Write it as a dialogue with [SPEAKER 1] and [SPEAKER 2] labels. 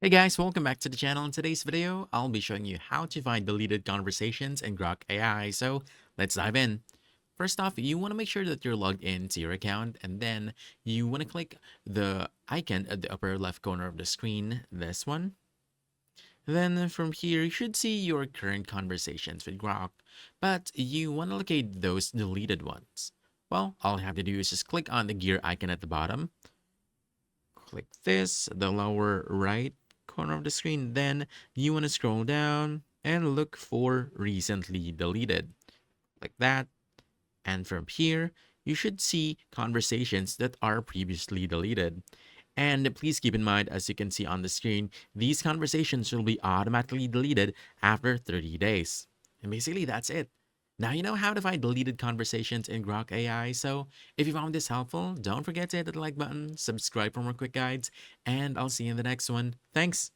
[SPEAKER 1] Hey guys, welcome back to the channel. In today's video, I'll be showing you how to find deleted conversations in Grok AI. So let's dive in. First off, you want to make sure that you're logged into your account, and then you want to click the icon at the upper left corner of the screen, this one. Then from here, you should see your current conversations with Grok, but you want to locate those deleted ones. Well, all you have to do is just click on the gear icon at the bottom. Click this, the lower right corner of the screen. Then you want to scroll down and look for recently deleted, like that. And from here, you should see conversations that are previously deleted. And please keep in mind, as you can see on the screen, these conversations will be automatically deleted after 30 days. And basically, that's it. Now you know how to find deleted conversations in Grok AI. So if you found this helpful, don't forget to hit the like button, subscribe for more quick guides, and I'll see you in the next one. Thanks.